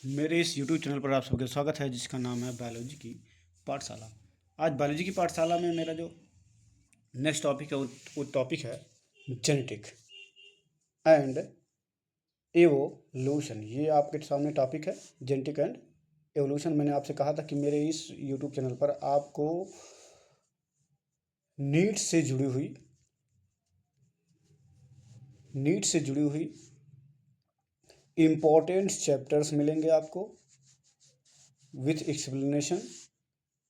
मेरे इस YouTube channel पर आप सबका स्वागत है, जिसका नाम है बायोलॉजी की पाठशाला। आज बायोलॉजी की पाठशाला में मेरा जो नेक्स्ट टॉपिक है वो टॉपिक है जेनेटिक एंड एवोल्यूशन। ये आपके सामने टॉपिक है जेनेटिक एंड एवोल्यूशन। मैंने आपसे कहा था कि मेरे इस YouTube चैनल पर आपको नीट से जुड़ी हुई इम्पोर्टेंट चैप्टर्स मिलेंगे आपको with explanation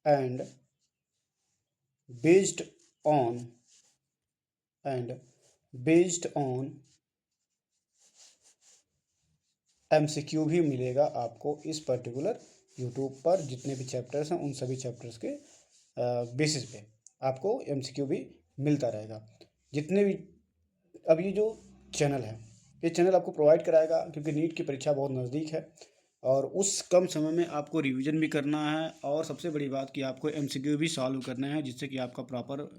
and based on and based on MCQ भी मिलेगा आपको इस पर्टिकुलर यूट्यूब पर। जितने भी चैप्टर्स हैं उन सभी चैप्टर्स के बेसिस पे आपको एमसीक्यू भी मिलता रहेगा। जितने भी अब ये जो चैनल है, ये चैनल आपको प्रोवाइड कराएगा, क्योंकि नीट की परीक्षा बहुत नज़दीक है और उस कम समय में आपको रिवीजन भी करना है और सबसे बड़ी बात कि आपको एमसीक्यू भी सॉल्व करना है, जिससे कि आपका प्रॉपर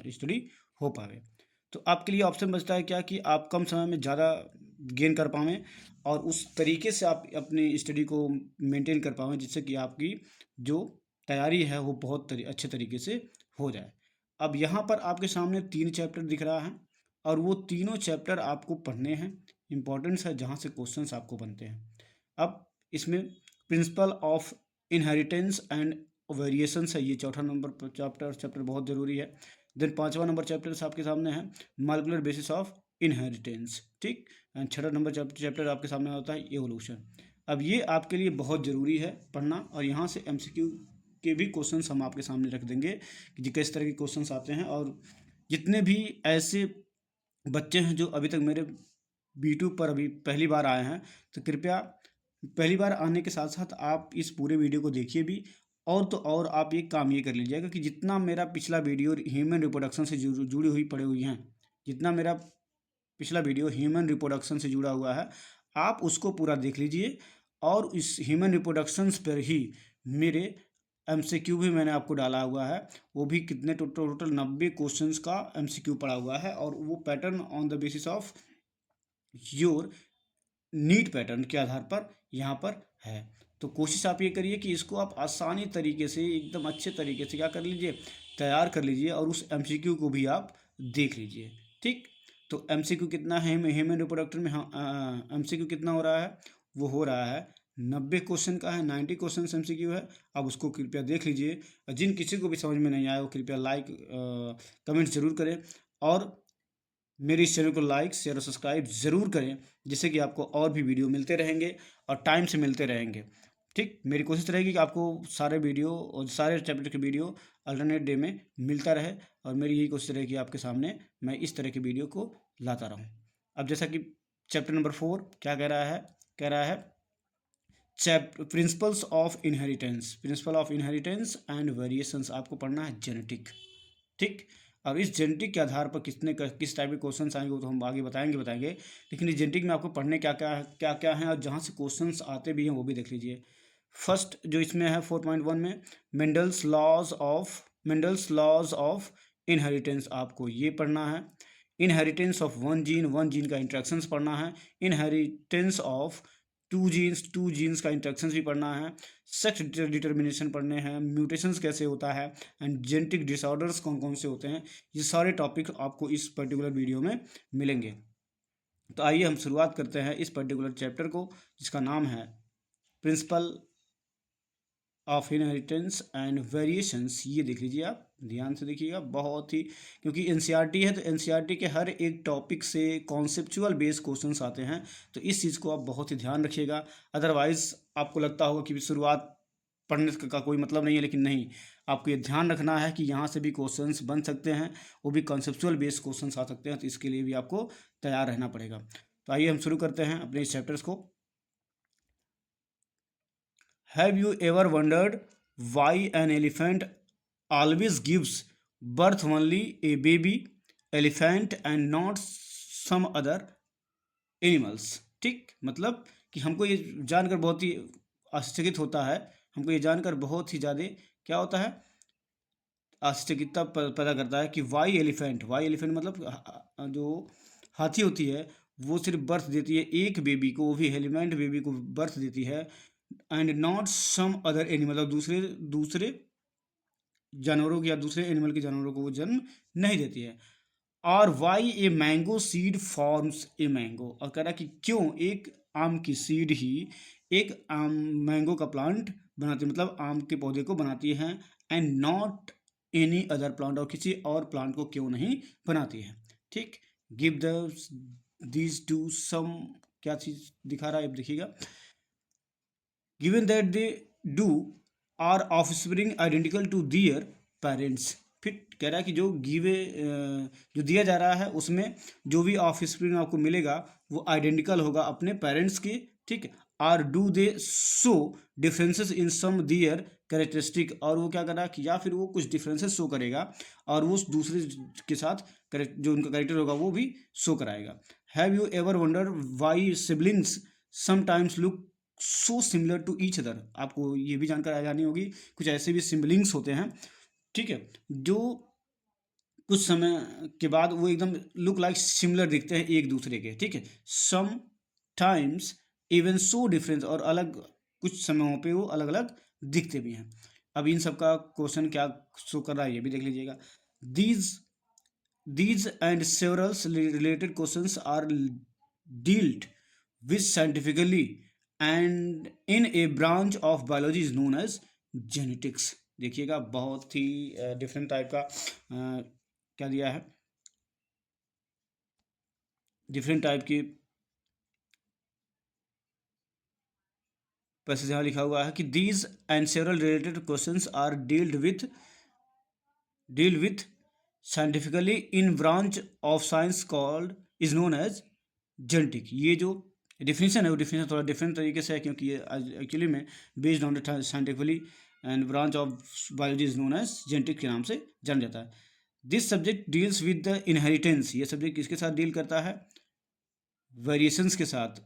स्टडी हो पाए। तो आपके लिए ऑप्शन बचता है क्या कि आप कम समय में ज़्यादा गेन कर पाएँ और उस तरीके से आप अपनी स्टडी को मेंटेन कर पाएँ, जिससे कि आपकी जो तैयारी है वो बहुत अच्छे तरीके से हो जाए। अब यहाँ पर आपके सामने 3 चैप्टर दिख रहा है और वो तीनों चैप्टर आपको पढ़ने हैं। इम्पोर्टेंस है जहाँ से क्वेश्चंस आपको बनते हैं। अब इसमें principle of inheritance and variations है, ये चौथा नंबर चैप्टर बहुत ज़रूरी है। देन 5वां नंबर चैप्टर आपके सामने है मॉलिक्यूलर बेसिस ऑफ इनहेरिटेंस, ठीक। एंड छठा नंबर चैप्टर आपके सामने होता है एवोल्यूशन। अब ये आपके लिए बहुत ज़रूरी है पढ़ना, और यहाँ से एमसीक्यू के भी क्वेश्चंस हम आपके सामने रख देंगे कि किस तरह के क्वेश्चंस आते हैं। और जितने भी ऐसे बच्चे हैं जो अभी तक मेरे यूट्यूब पर अभी पहली बार आए हैं, तो कृपया पहली बार आने के साथ साथ आप इस पूरे वीडियो को देखिए भी। और तो और आप एक काम ये कर लीजिएगा कि जितना मेरा पिछला वीडियो ह्यूमन रिप्रोडक्शन से जुड़ी हुई पड़ी हुई हैं, जितना मेरा पिछला वीडियो ह्यूमन रिप्रोडक्शन से जुड़ा हुआ है, आप उसको पूरा देख लीजिए। और इस ह्यूमन रिप्रोडक्शंस पर ही मेरे एमसीक्यू भी मैंने आपको डाला हुआ है। वो भी कितने टोटल 90 क्वेश्चंस का एमसीक्यू पड़ा हुआ है, और वो pattern on the basis of your NEET pattern के आधार पर यहाँ पर है। तो कोशिश आप ये करिए कि इसको आप आसानी तरीके से एकदम अच्छे तरीके से क्या कर लीजिए, तैयार कर लीजिए, और उस एमसीक्यू को भी आप देख लीजिए, ठीक। तो एमसीक्यू कितना है ह्यूमन रिप्रोडक्टर में, हाँ एमसीक्यू कितना हो रहा है, वो हो रहा है 90 क्वेश्चन का है, 90 क्वेश्चन एमसीक्यू है। अब उसको कृपया देख लीजिए। जिन किसी को भी समझ में नहीं आया वो कृपया लाइक कमेंट जरूर करें, और मेरे इस चैनल को लाइक शेयर और सब्सक्राइब ज़रूर करें, जिससे कि आपको और भी वीडियो मिलते रहेंगे और टाइम से मिलते रहेंगे, ठीक। मेरी कोशिश रहेगी कि आपको सारे वीडियो और सारे चैप्टर के वीडियो अल्टरनेट डे में मिलता रहे, और मेरी यही कोशिश रहेगी आपके सामने मैं इस तरह की वीडियो को लाता रहूँ। अब जैसा कि चैप्टर नंबर 4 क्या कह रहा है principles of inheritance, principle of inheritance and variations आपको पढ़ना है जेनेटिक, ठीक। और इस जेनेटिक के आधार पर किस टाइप के क्वेश्चंस आएंगे वो तो हम आगे बताएंगे। लेकिन इस जेनेटिक में आपको पढ़ने क्या क्या है, और जहाँ से क्वेश्चंस आते भी हैं वो भी देख लीजिए। फर्स्ट जो इसमें है 4.1 में मेंडल्स लॉज ऑफ इनहेरिटेंस आपको ये पढ़ना है। इनहेरिटेंस ऑफ वन जीन का इंट्रैक्शंस पढ़ना है। इनहेरिटेंस ऑफ टू जीन्स का इंट्रैक्शंस भी पढ़ना है। सेक्स डिटर्मिनेशन पढ़ने हैं, म्यूटेशंस कैसे होता है, एंड जेनेटिक डिसऑर्डर्स कौन कौन से होते हैं। ये सारे टॉपिक आपको इस पर्टिकुलर वीडियो में मिलेंगे। तो आइए हम शुरुआत करते हैं इस पर्टिकुलर चैप्टर को, जिसका नाम है principle of inheritance and variations. ये देख लीजिए, आप ध्यान से देखिएगा बहुत ही, क्योंकि एनसीईआरटी है तो एनसीईआरटी के हर एक टॉपिक से कॉन्सेप्चुअल बेस्ड क्वेश्चंस आते हैं। तो इस चीज़ को आप बहुत ही ध्यान रखिएगा। अदरवाइज आपको लगता होगा कि शुरुआत पढ़ने का कोई मतलब नहीं है, लेकिन नहीं, आपको ये ध्यान रखना है कि यहाँ से भी क्वेश्चंस बन सकते हैं, वो भी कॉन्सेप्चुअल बेस्ड क्वेश्चंस आ सकते हैं। तो इसके लिए भी आपको तैयार रहना पड़ेगा। तो आइए हम शुरू करते हैं अपने इस चैप्टर्स को। Have you ever wondered why an elephant always gives birth only a baby elephant and not some other animals? ठीक, मतलब कि हमको ये जानकर बहुत ही आश्चर्यचकित होता है, हमको ये जानकर बहुत ही ज़्यादा क्या होता है, आश्चर्यचकितता पैदा करता है कि वाई एलिफेंट मतलब जो हाथी होती है वो सिर्फ बर्थ देती है एक बेबी को, वो भी एलिफेंट बेबी को बर्थ देती है and not some other animal, और दूसरे दूसरे जानवरों या दूसरे एनिमल के जानवरों को वो जन्म नहीं देती है। और why a mango seed forms a mango, और कह रहा कि क्यों एक आम की सीड ही एक आम मैंगो का प्लांट बनाती है, मतलब आम के पौधे को बनाती है, and not any other plant, और किसी और प्लांट को क्यों नहीं बनाती है। ठीक, give the these to some, क्या चीज दिखा रहा है, अब देखिएगा। Given that they do are offspring identical to their parents. फिर कह रहा है कि जो गिवे जो दिया जा रहा है उसमें जो भी ऑफस्प्रिंग आपको मिलेगा वो आइडेंटिकल होगा अपने पेरेंट्स के। ठीक, are do they show differences in some their characteristic, और वो क्या कर रहा है कि या फिर वो कुछ डिफरेंसेस शो करेगा और वो दूसरे के साथ जो उनका कैरेक्टर होगा वो भी शो कराएगा। Have you ever wonder why siblings sometimes look so similar to each other. आपको ये भी जानकारी आ जानी होगी, कुछ ऐसे भी सिबलिंग्स होते हैं, ठीक है, जो कुछ समय के बाद वो एकदम लुक लाइक सिमिलर दिखते हैं एक दूसरे के। ठीक है, sometimes even so difference, और अलग कुछ समयों पे वो अलग अलग दिखते भी हैं। अब इन सब का क्वेश्चन क्या शो कर रहा है ये भी देख लीजिएगा। These These and several related questions are dealt with scientifically and in a branch of biology is known as genetics। देखिएगा बहुत ही डिफरेंट टाइप का क्या दिया है, डिफरेंट टाइप की पैसेज यहाँ लिखा हुआ है कि these and several related questions are deal with scientifically in branch of science called is known as genetic. ये जो डिफिनीशन है वो डिफिनीशन थोड़ा डिफरेंट तरीके से है, क्योंकि ये एक्चुअली में based on the scientifically and branch of biology is known as genetic के नाम से जाना जाता है। This subject deals with the inheritance, ये सब्जेक्ट किसके साथ डील करता है, वेरिएशंस के साथ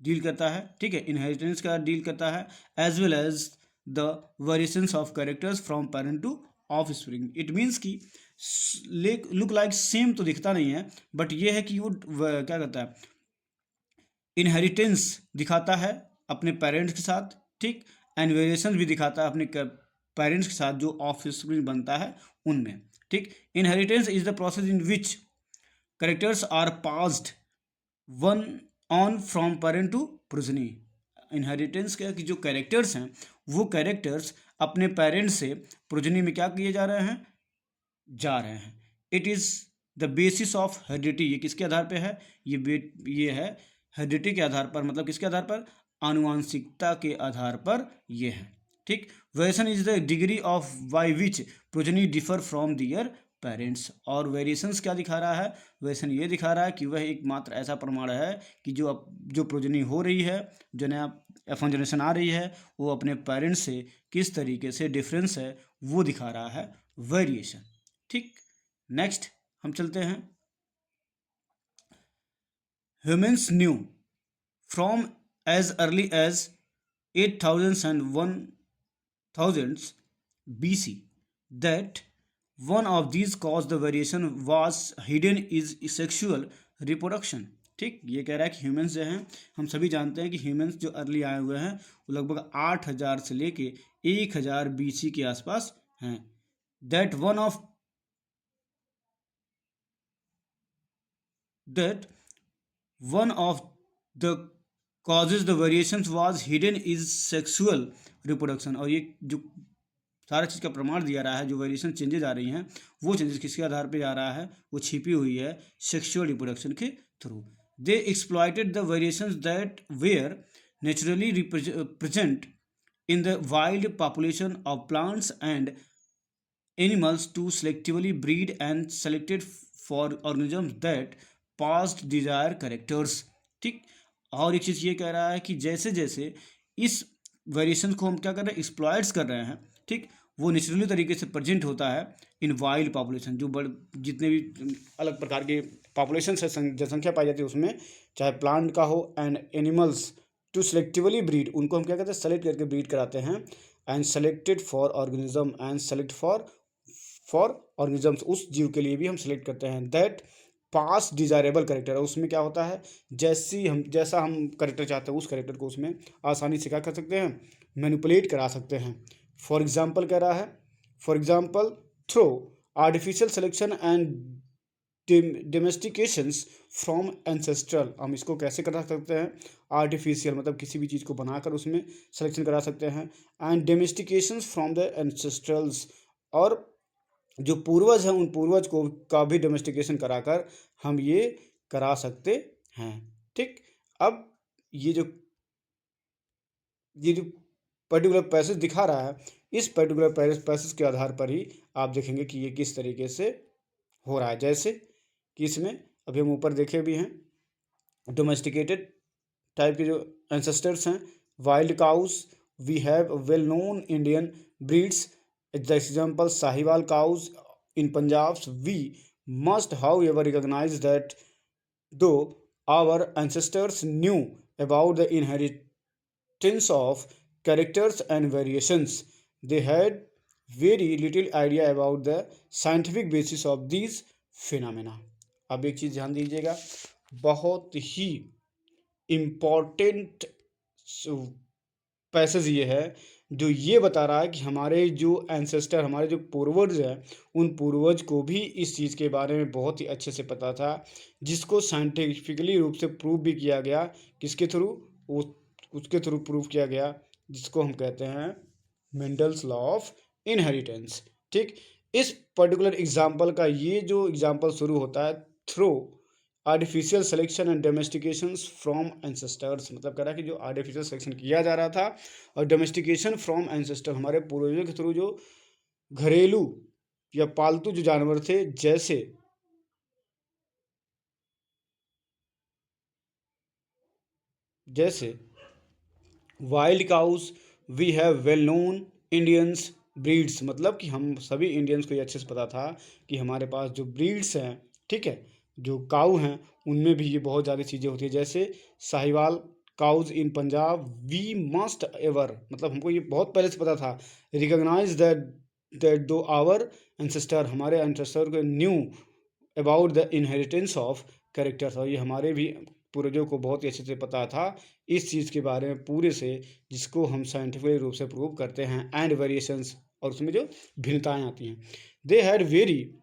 डील करता है। ठीक है, इनहेरिटेंस का डील करता है, as well as the variations of characters from parent to offspring. It means की लुक लाइक सेम तो दिखता नहीं है, बट ये है कि वो क्या करता है, इनहेरिटेंस दिखाता है अपने पेरेंट्स के साथ। ठीक, एंड वेरिएशन भी दिखाता है अपने पेरेंट्स के साथ जो ऑफ स्प्रिंग बनता है उनमें। ठीक, inheritance is the process in which characters are passed one on from parent to progeny. Inheritance क्या कि जो कैरेक्टर्स हैं वो कैरेक्टर्स अपने पेरेंट्स से प्रोजनी में क्या किए जा रहे हैं, जा रहे हैं। It is the basis of heredity, ये किसके आधार पे है, ये है हेरिडिटी के आधार पर, मतलब किसके आधार पर, आनुवांशिकता के आधार पर ये है। ठीक, variation is the degree of by which progeny differ from their parents, और वेरिएशंस क्या दिखा रहा है, वेरिएशन ये दिखा रहा है कि वह एकमात्र ऐसा प्रमाण है कि जो प्रोजनी हो रही है, जो नया F1 जनरेशन आ रही है, वो अपने पेरेंट्स से किस तरीके से डिफरेंस है वो दिखा रहा है, वेरिएशन। ठीक, नेक्स्ट हम चलते हैं। Humans knew from as early as 8000s and 1000s BC that one of these caused the variation was hidden is sexual reproduction। ठीक, ये कह रहा है कि ह्यूमंस जो हैं, हम सभी जानते हैं कि ह्यूमंस जो अर्ली आए हुए हैं वो लगभग 8000 से लेके 1000 BC के आसपास हैं। that one of the causes the variations was hidden is sexual reproduction। और ये जो सारा चीज़ का प्रमाण दिया रहा है, जो वेरिएशन चेंजेस आ रही हैं वो चेंजेस किसके आधार पे आ रहा है, वो छिपी हुई है सेक्सुअल रिप्रोडक्शन के थ्रू। They exploited the variations that were naturally present in the wild population of plants and animals to selectively breed and selected for organisms that passed desired characters। ठीक, और एक चीज़ ये कह रहा है कि जैसे जैसे इस वेरिएशन को हम क्या कर रहे हैं, एक्सप्लॉइट्स कर रहे हैं। ठीक, वो नेचुरली तरीके से प्रेजेंट होता है इन वाइल्ड पॉपुलेशन, जो जितने भी अलग प्रकार के पॉपुलेशन से जनसंख्या पाई जाती है उसमें, चाहे प्लांट का हो, and animals to selectively breed, उनको हम क्या कहते हैं, सेलेक्ट करके ब्रीड कराते हैं, and selected for organism and select for organisms, उस जीव के लिए भी हम सेलेक्ट करते हैं, दैट पास डिजायरेबल करेक्टर है, उसमें क्या होता है, जैसा हम करेक्टर चाहते हैं उस करेक्टर को उसमें आसानी से क्या कर सकते हैं, मैनिपुलेट करा सकते हैं। फॉर एग्जाम्पल कह रहा है, for example through artificial selection and domestications from ancestral, हम इसको कैसे करा सकते हैं, आर्टिफिशियल मतलब किसी भी चीज़ को बनाकर उसमें सिलेक्शन करा सकते हैं, एंड डोमेस्टिकेशंस फ्रॉम द एंसेस्ट्रल्स, और जो पूर्वज हैं उन पूर्वज को का भी डोमेस्टिकेशन कराकर हम ये करा सकते हैं। ठीक, अब ये जो पर्टिकुलर पैसेज दिखा रहा है, इस पर्टिकुलर पैसेज के आधार पर ही आप देखेंगे कि ये किस तरीके से हो रहा है। जैसे कि इसमें अभी हम ऊपर देखे भी हैं, डोमेस्टिकेटेड टाइप के जो एंसेस्टर्स हैं, wild cows we have well known Indian breeds, the example Sahiwal cows in Punjab, we must however recognise that though our ancestors knew about the inheritance of characters and variations, they had very little idea about the scientific basis of these phenomena। अब एक चीज़ ध्यान दीजिएगा, बहुत ही important passage ये है जो ये बता रहा है कि हमारे जो एंसेस्टर, हमारे जो पूर्वज हैं, उन पूर्वज को भी इस चीज़ के बारे में बहुत ही अच्छे से पता था, जिसको साइंटिफिकली रूप से प्रूव भी किया गया। किसके थ्रू? उसके थ्रू प्रूव किया गया जिसको हम कहते हैं मेंडल्स लॉ ऑफ इनहेरिटेंस। ठीक, इस पर्टिकुलर एग्जाम्पल का ये जो एग्जाम्पल शुरू होता है through artificial selection and domestications from ancestors, मतलब कह रहा है कि जो आर्टिफिशियल सिलेक्शन किया जा रहा था और डोमेस्टिकेशन फ्रॉम एंसेस्टर, हमारे पूर्वजों के थ्रू जो घरेलू या पालतू जो जानवर थे, जैसे wild cows we have well known Indians breeds, मतलब कि हम सभी इंडियंस को ये अच्छे से पता था कि हमारे पास जो ब्रीड्स हैं, ठीक है, जो काऊ हैं, उनमें भी ये बहुत ज़्यादा चीज़ें होती है। जैसे Sahiwal cows in Punjab, we must ever, मतलब हमको ये बहुत पहले से पता था, recognise that though our ancestor, हमारे एंसेस्टर को knew about the inheritance of characters, और ये हमारे भी पूर्वजों को बहुत ही अच्छे से पता था इस चीज़ के बारे में पूरे से, जिसको हम साइंटिफिक रूप से प्रूव करते हैं, एंड वेरिएशंस, और उसमें जो भिन्नताएं आती हैं। They had very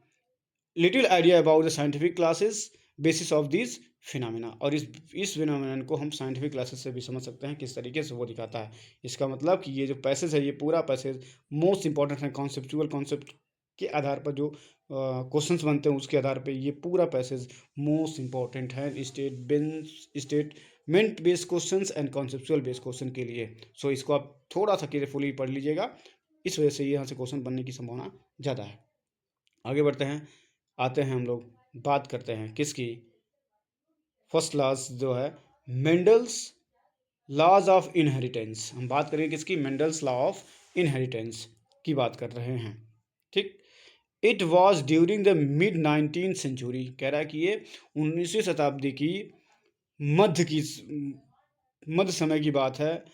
little idea about the scientific classes basis of this phenomena, और इस फिनोमेनन को हम साइंटिफिक क्लासेस से भी समझ सकते हैं किस तरीके से वो दिखाता है। इसका मतलब कि ये जो पैसेज है, ये पूरा पैसेज मोस्ट इंपॉर्टेंट है, कॉन्सेप्चुअल कॉन्सेप्ट के आधार पर जो क्वेश्चंस बनते हैं उसके आधार पे ये पूरा पैसेज मोस्ट इंपॉर्टेंट है statement based questions and conceptual based question के लिए। सो इसको आप थोड़ा सा केयरफुली पढ़ लीजिएगा, इस वजह से यहाँ से क्वेश्चन बनने की संभावना ज़्यादा है। आगे बढ़ते हैं, आते हैं हम लोग, बात करते हैं किसकी, फर्स्ट क्लास जो है मेंडल्स लॉज ऑफ इनहेरिटेंस। हम बात करेंगे किसकी, मेंडल्स लॉ ऑफ इनहेरिटेंस की बात कर रहे हैं। ठीक, it was during the mid 19th century, कह रहा है कि ये 19वीं शताब्दी की मध्य समय की बात है।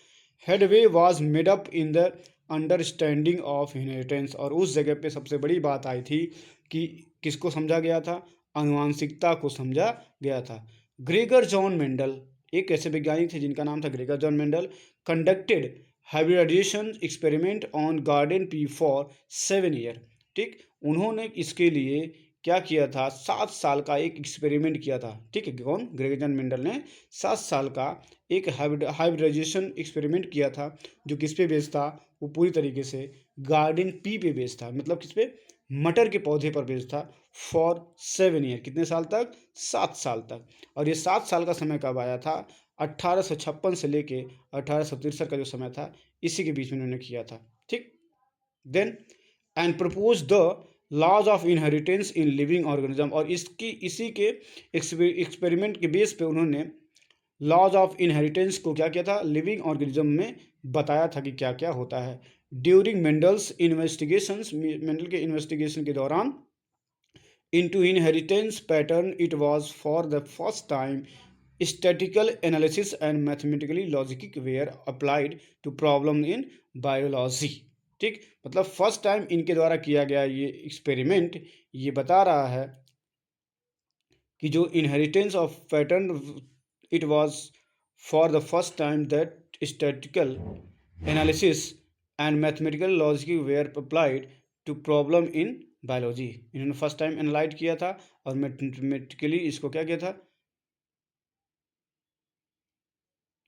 Headway was made up in the understanding of inheritance, और उस जगह पे सबसे बड़ी बात आई थी कि किसको समझा गया था, आनुवांशिकता को समझा गया था। ग्रेगर जॉन मेंडल एक ऐसे वैज्ञानिक थे जिनका नाम था Gregor Johann Mendel, conducted hybridisation experiment on garden pea for 7 year. ठीक, उन्होंने इसके लिए क्या किया था, 7 साल का एक एक्सपेरिमेंट किया था। ठीक है, कौन, ग्रेगर जॉन मेंडल ने 7 साल का एक हाइब्रिडाइजेशन एक्सपेरिमेंट किया था, जो किस पे बेस्ड था, वो पूरी तरीके से गार्डन पी पे बेस्ड था, मतलब किस पे, मटर के पौधे पर बेस्ड था, फॉर 7 ईयर, कितने साल तक, 7 साल तक। और ये 7 साल का समय कब आया था, 1856 से लेके 1863 का जो समय था, इसी के बीच में उन्होंने किया था। ठीक, then and propose the laws of inheritance in living organism, और इसी के एक्सपेरिमेंट के बेस पे उन्होंने लॉज ऑफ इनहेरिटेंस को क्या किया था, लिविंग ऑर्गेनिज्म में बताया था कि क्या क्या होता है। ड्यूरिंग मेंडल्स इन्वेस्टिगेशंस, मेंडल के इन्वेस्टिगेशन के दौरान, into inheritance pattern, it was for the first time statistical analysis and mathematically logic were applied to problem in biology। ठीक, मतलब फर्स्ट टाइम इनके द्वारा किया गया ये एक्सपेरिमेंट ये बता रहा है कि जो inheritance of pattern, it was for the first time that statical analysis and mathematical logic were applied to problem in biology. इन्होंने फर्स्ट टाइम एनालाइज किया था और मैथमेटिकली इसको क्या किया था,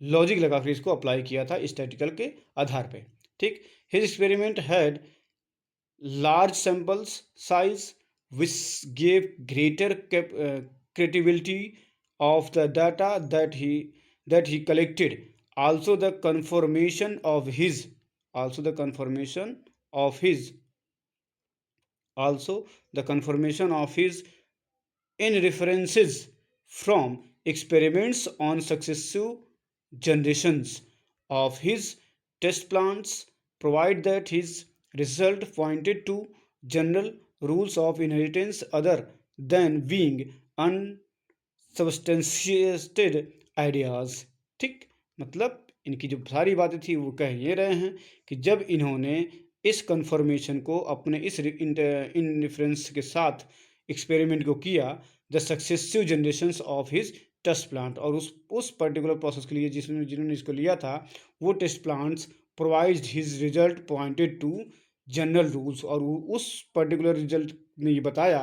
लॉजिक लगाकर इसको अप्लाई किया था स्टैटिकल के आधार पे। ठीक, his experiment had large samples size which gave greater credibility of the data that he collected. Also the confirmation of his also the confirmation of his also the confirmation of his in references from experiments on successive generations of his test plants provide that his result pointed to general rules of inheritance other than being unsubstantiated ideas। ठीक, मतलब इनकी जो सारी बातें थी वो कह ये रहे हैं कि जब इन्होंने इस कंफर्मेशन को अपने इस इनफ्लुएंस के साथ एक्सपेरिमेंट को किया, the successive generations of his test plant, और उस पर्टिकुलर प्रोसेस के लिए जिसमें जिन्होंने इसको लिया था वो test plants provide his result pointed to general rules, और उस पर्टिकुलर रिजल्ट ने ये बताया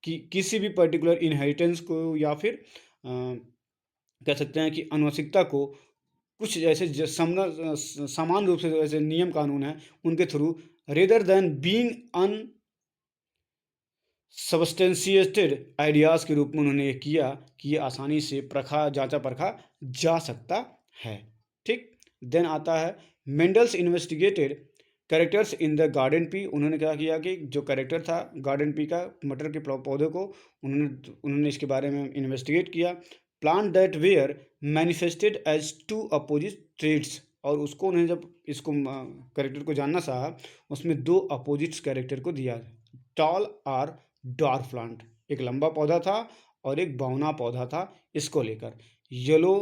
कि किसी भी पर्टिकुलर इनहेरिटेंस को या फिर कह सकते हैं कि आनुवंशिकता को कुछ ऐसे समान रूप से ऐसे नियम कानून हैं उनके थ्रू, रेदर देन बीइंग अन सबस्टेंशिएटेड आइडियाज़ के रूप में उन्होंने ये किया कि ये आसानी से जांचा परखा जा सकता है। ठीक, देन आता है Mendel's investigated characters in the garden pea. उन्होंने क्या किया कि जो कैरेक्टर था गार्डन पी का, मटर के पौधे को उन्होंने इसके बारे में इन्वेस्टिगेट किया। Plant that were manifested as two opposite traits, और उसको उन्हें जब इसको कैरेक्टर को जानना चाहा उसमें दो अपोजिट कैरेक्टर को दिया, टॉल और डार्क प्लांट, एक लंबा पौधा था और एक बौना पौधा था, इसको लेकर येलो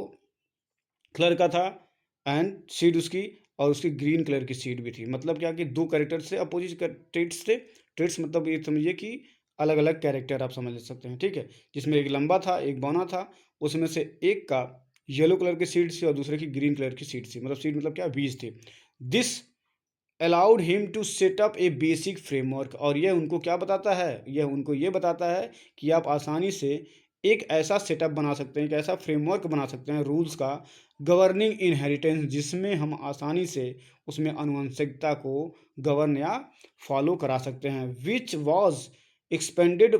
कलर का था एंड सीड उसकी, और उसकी ग्रीन कलर की सीड भी थी। मतलब क्या कि दो कैरेक्टर से अपोजिट ट्रेड्स थे। ट्रेड्स मतलब ये समझिए कि अलग अलग कैरेक्टर आप समझ सकते हैं। ठीक है, जिसमें एक लंबा था एक बौना था, उसमें से एक का येलो कलर की सीड थी और दूसरे की ग्रीन कलर की सीड थी। मतलब सीड मतलब क्या, बीज थे। This allowed him to set up a basic framework, और यह उनको क्या बताता है, यह उनको ये बताता है कि आप आसानी से एक ऐसा सेटअप बना सकते हैं, एक ऐसा फ्रेमवर्क बना सकते हैं रूल्स का, गवर्निंग इनहेरिटेंस, जिसमें हम आसानी से उसमें आनुवंशिकता को गवर्न या फॉलो करा सकते हैं, which was expanded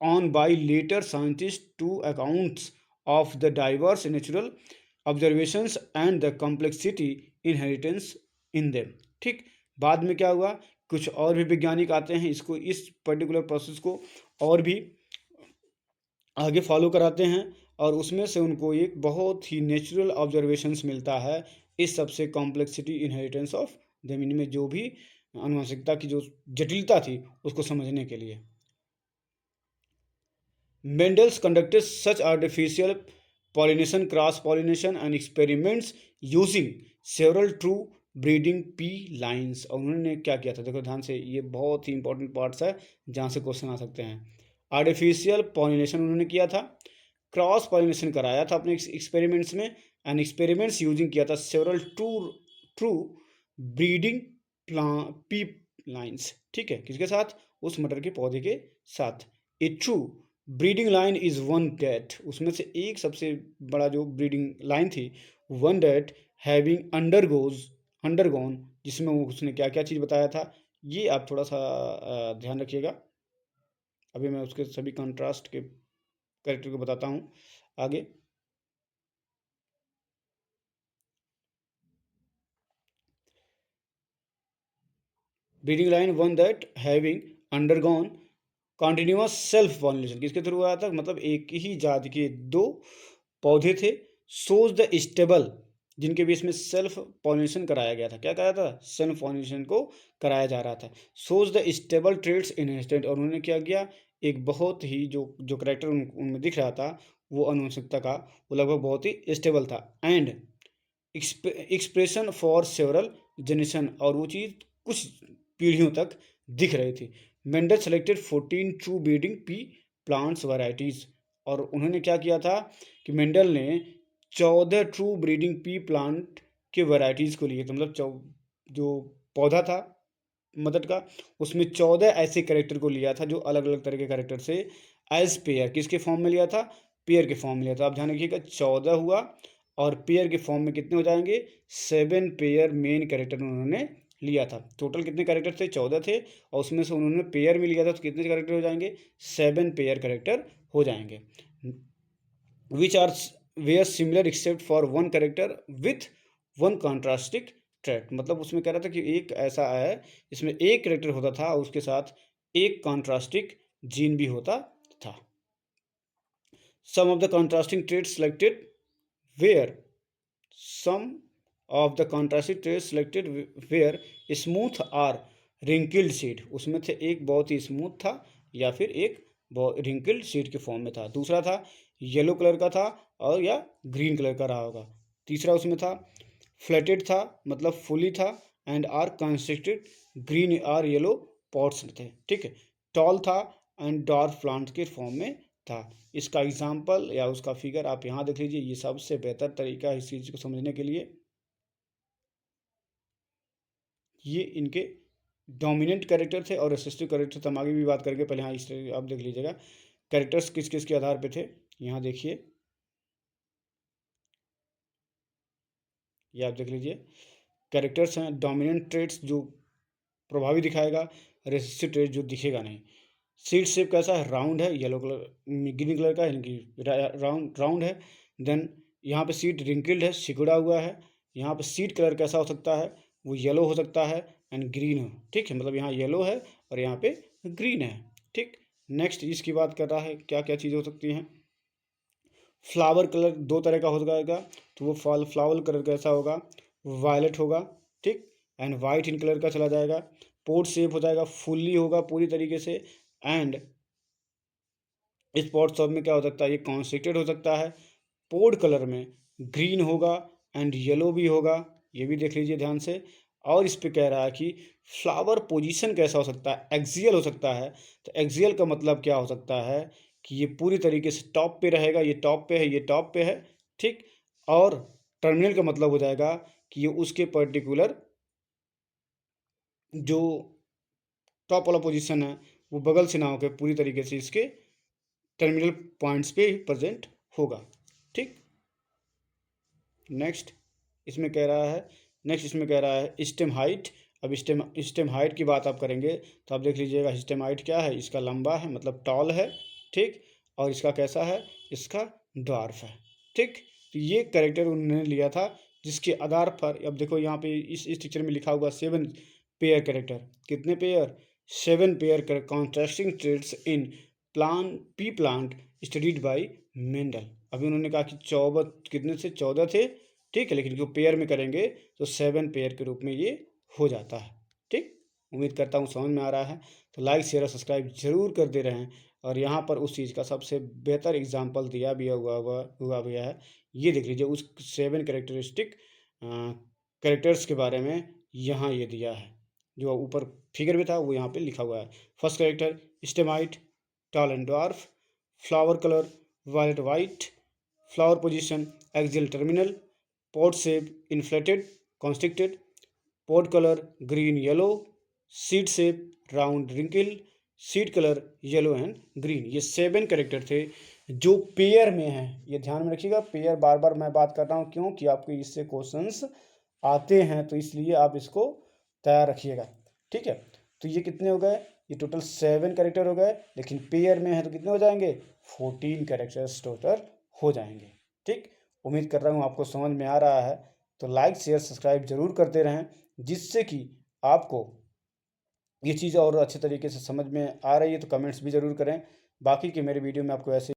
on by later scientist to accounts of the diverse natural observations and the complexity inheritance in them. ठीक, बाद में क्या हुआ, कुछ और भी वैज्ञानिक आते हैं, इसको इस पर्टिकुलर प्रोसेस को और भी आगे फॉलो कराते हैं, और उसमें से उनको एक बहुत ही नेचुरल ऑब्जर्वेशंस मिलता है इस सबसे कॉम्प्लेक्सिटी इनहेरिटेंस ऑफ जमीन में जो भी आनुवंशिकता की जो जटिलता थी उसको समझने के लिए। Mendel's conducted such artificial pollination, cross pollination and experiments using several true breeding P lines. और उन्होंने क्या किया था, देखो ध्यान से, ये बहुत ही इंपॉर्टेंट पार्ट्स है जहाँ से क्वेश्चन आ सकते हैं। आर्टिफिशियल पॉलिनेशन उन्होंने किया था, क्रॉस पॉलिनेशन कराया था अपने एक्सपेरिमेंट्स में, एंड एक्सपेरिमेंट्स यूजिंग किया था several true breeding P lines. ठीक है, किसके साथ, उस मटर के पौधे के साथ। A true breeding line is one that, उसमें से एक सबसे बड़ा जो ब्रीडिंग लाइन थी, वन डेट हैविंग अंडरगोन, जिसमें उसने क्या क्या चीज़ बताया था, ये आप थोड़ा सा ध्यान रखिएगा। अभी मैं उसके सभी कंट्रास्ट के कैरेक्टर को बताता हूँ आगे। Breeding line one that having undergone continuous self pollination, किसके थ्रू आया था, मतलब एक ही जाति के दो पौधे थे, सोज द स्टेबल, जिनके बीच में सेल्फ पॉलिनेशन कराया गया था। क्या कराया था, सेल्फ पॉलिनेशन को कराया जा रहा था। Shows the stable traits inherited, और उन्होंने क्या किया, एक बहुत ही जो करेक्टर उनमें दिख रहा था वो आनुवंशिकता का, वो लगभग बहुत ही स्टेबल था, and expression for several generation, और वो चीज़ कुछ पीढ़ियों तक दिख रही थी। Mendel selected 14 true breeding P plants varieties, और उन्होंने क्या किया था कि मेंडल ने 14 ट्रू ब्रीडिंग पी प्लांट के वैरायटीज़ को लिए, तो मतलब जो पौधा था मदर का, उसमें 14 ऐसे कैरेक्टर को लिया था जो अलग अलग तरह के कैरेक्टर से एज पेयर, किसके फॉर्म में लिया था, पेयर के फॉर्म में लिया था। आप ध्यान रखिएगा 14 हुआ और पेयर के फॉर्म में कितने हो जाएंगे, 7 पेयर मेन कैरेक्टर उन्होंने लिया था। टोटल कितने कैरेक्टर थे, 14 थे, और उसमें से उन्होंने पेयर में लिया था, तो कितने कैरेक्टर हो जाएंगे, 7 पेयर कैरेक्टर हो जाएंगे। Which are were similar except for one character with one contrasting trait, मतलब उसमें कह रहा था कि एक ऐसा है इसमें एक कैरेक्टर होता था और उसके साथ एक कॉन्ट्रास्टिक जीन भी होता था। Some of the contrasting trait selected were some of the contrasting trait selected were smooth or wrinkled seed, उसमें से एक बहुत ही स्मूथ था या फिर एक रिंकल्ड सीड के फॉर्म में था। दूसरा था येलो कलर का था और या ग्रीन कलर का रहा होगा। तीसरा उसमें था फ्लैटेड था, मतलब फुली था, and are constructed green or yellow pots थे, ठीक है। टॉल था एंड डॉर्फ प्लांट के फॉर्म में था। इसका एग्जाम्पल या उसका फिगर आप यहाँ देख लीजिए, ये सबसे बेहतर तरीका है इस चीज़ को समझने के लिए। ये इनके डोमिनेंट कैरेक्टर थे और रेसिस्टिव कैरेक्टर थे, हम आगे भी बात करेंगे। पहले यहाँ इस आप देख लीजिएगा कैरेक्टर्स किस किस के आधार पे थे। यहाँ देखिए, ये आप देख लीजिए कैरेक्टर्स हैं, डोमिनेंट ट्रेट्स जो प्रभावी दिखाएगा, रेसिस्टिव ट्रेट जो दिखेगा नहीं। सीड शेप कैसा है, राउंड है, येलो कलर ग्रीन कलर का, यानी कि राउंड है। देन यहाँ पे सीड रिंकल्ड है, सिकुड़ा हुआ है। यहाँ पे सीड कलर कैसा हो सकता है, वो येलो हो सकता है एंड ग्रीन हो, ठीक है, मतलब यहाँ येलो है और यहाँ पे ग्रीन है, ठीक। नेक्स्ट इसकी बात कर रहा है क्या क्या चीज़ हो सकती हैं। फ्लावर कलर दो तरह का हो जाएगा, तो वो फ्लावर कलर कैसा होगा, वायलेट होगा, ठीक, एंड वाइट इन कलर का चला जाएगा। पोर्ट शेप हो जाएगा, फुल्ली होगा पूरी तरीके से, एंड इस पॉट शॉप में क्या हो सकता है, ये कॉन्स्ट्रिक्टेड हो सकता है। पोर्ट कलर में ग्रीन होगा एंड येलो भी होगा, ये भी देख लीजिए ध्यान से। और इस पे कह रहा है कि फ्लावर पोजीशन कैसा हो सकता है, एक्सियल हो सकता है। तो एक्सियल का मतलब क्या हो सकता है कि ये पूरी तरीके से टॉप पे रहेगा, ये टॉप पे है, ये टॉप पे है, ठीक। और टर्मिनल का मतलब हो जाएगा कि ये उसके पर्टिकुलर जो टॉप वाला पोजीशन है वो बगल से ना होकर पूरी तरीके से इसके टर्मिनल पॉइंट्स पे प्रेजेंट होगा, ठीक। नेक्स्ट इसमें कह रहा है स्टेम हाइट। अब स्टेम हाइट की बात आप करेंगे तो आप देख लीजिएगा स्टेम हाइट क्या है, इसका लंबा है मतलब टॉल है, ठीक, और इसका कैसा है, इसका ड्वार्फ है, ठीक। तो ये कैरेक्टर उन्होंने लिया था जिसके आधार पर अब देखो यहाँ पे इस पिक्चर में लिखा हुआ 7 पेयर कैरेक्टर, कितने pair, 7 pair contrasting traits in pea plant studied by Mendel. अभी उन्होंने कहा कि 14 कितने से 14 थे, ठीक है, लेकिन जो पेयर में करेंगे तो 7 पेयर के रूप में ये हो जाता है, ठीक। उम्मीद करता हूँ समझ में आ रहा है। तो लाइक शेयर और सब्सक्राइब जरूर कर दे रहे हैं। और यहाँ पर उस चीज़ का सबसे बेहतर एग्जाम्पल दिया भी हुआ गया है, ये देख लीजिए उस 7 कैरेक्टरिस्टिक कैरेक्टर्स के बारे में यहाँ ये दिया है, जो ऊपर फिगर में था वो यहाँ पे लिखा हुआ है। First character stem height, tall and dwarf, flower colour violet white, flower position axial terminal, pod shape inflated constricted, pod color green yellow, seed shape round wrinkle, seed colour yellow and green. ये 7 character थे जो pair में हैं, ये ध्यान में रखिएगा। Pair बार बार मैं बात कर रहा हूँ क्यों कि आपको इससे क्वेश्चंस आते हैं, तो इसलिए आप इसको तैयार रखिएगा, ठीक है। तो ये कितने हो गए, ये टोटल 7 कैरेक्टर हो गए, लेकिन पेयर में है तो कितने हो जाएंगे, 14 कैरेक्टर्स टोटल हो जाएंगे, ठीक। उम्मीद कर रहा हूँ आपको समझ में आ रहा है। तो लाइक शेयर सब्सक्राइब जरूर करते रहें, जिससे कि आपको ये चीज़ और अच्छे तरीके से समझ में आ रही है। तो कमेंट्स भी ज़रूर करें। बाकी के मेरे वीडियो में आपको ऐसे